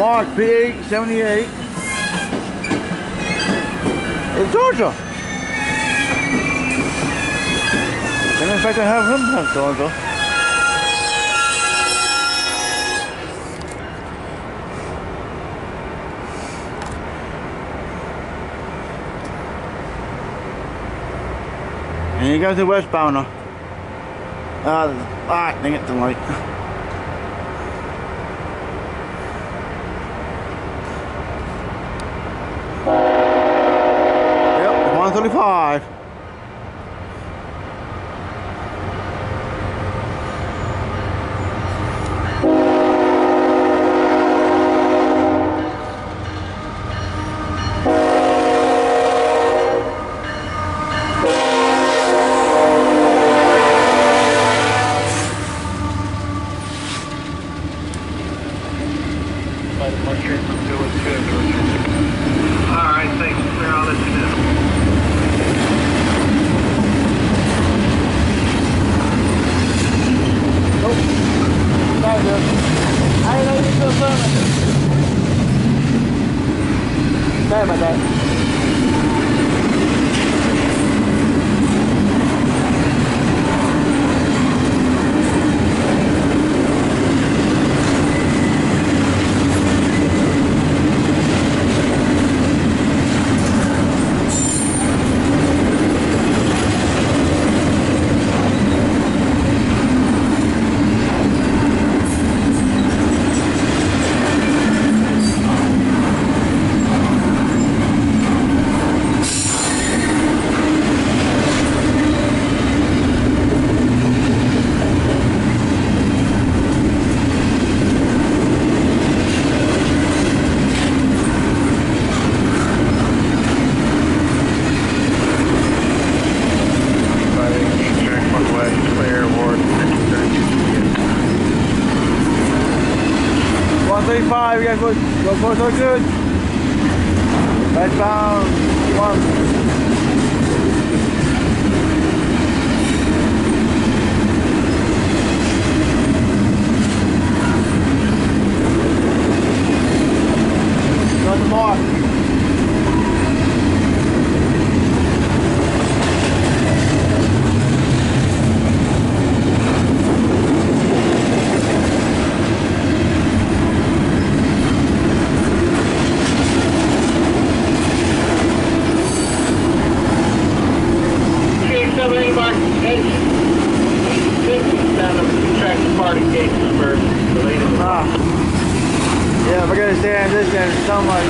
Marc, P878. It's Georgia. And in fact, I have him from Georgia. And you go to westbound now. Alright, dang it, the light. Yep, 135. Alright, thanks, sir. I'll let you know. Nope. Not good. I ain't know you still filming. Sorry about that. Five, you guys both are good. Westbound, Q1. Go to Marc. Yeah, we're gonna stay on this end so much.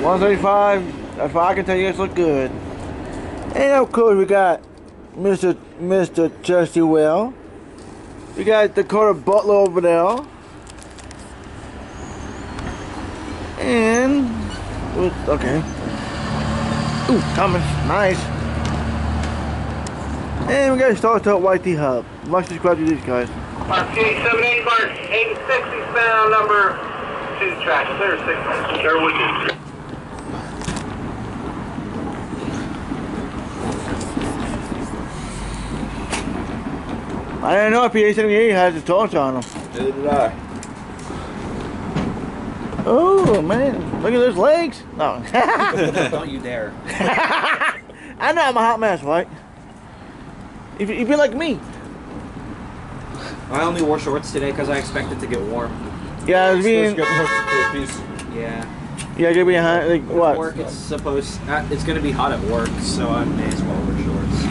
$135. That's why I can tell you guys look good. And of course we got Mr. Chesty Well. We got Dakota Butler over there. And okay. Ooh, coming. Nice. And we got Star Talk YT Hub. Like, subscribe to these guys. Mark P878, Mark 86 eastbound, number 2 track. Clear 6 minutes. They're with you. I didn't know if P878 has a torch on them. Neither did I. Oh man, look at those legs. No. Don't you dare. I know I'm a hot mess, right? If you be like me. I only wore shorts today because I expected to get warm. Yeah, I was being. Yeah. Yeah, you're behind. Like what? Work, it's gonna be hot at work, so I may as well wear shorts.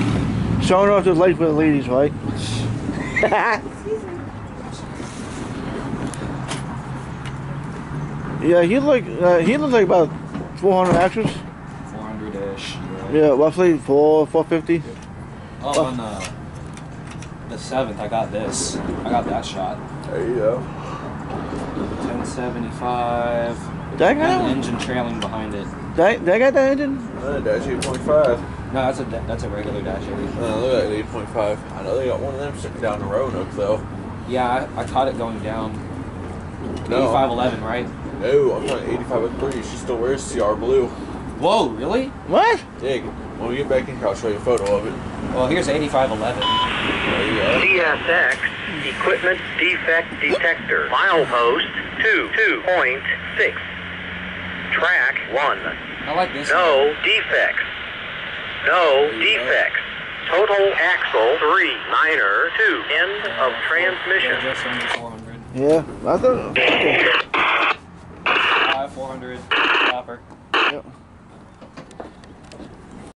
Showing off the legs for the ladies, right? Yeah, he looks like about 400 extras. 400-ish. Yeah, roughly 450. Oh, on the 7th, I got this. I got that shot. There you go. 1075. That And guy? the engine trailing behind it. That got that engine? Dash 8.5. No, that's a regular Dash 8. Look at 8.5. I know they got one of them sitting down the Roanoke though. Yeah, I caught it going down. No. 8511, right? No, I'm talking 8503. She still wears CR blue. Whoa, really? What? Dig. When we get back in here, I'll show you a photo of it. Well, here's 8511. There you go. CSX Equipment Defect Detector. Milepost 2.6. Track 1. I like this. No defects. No defects. Total axle 3. Minor 2. End of transmission. Yeah, just under 400. Yeah, I thought. Okay. 400. Copper. Yep.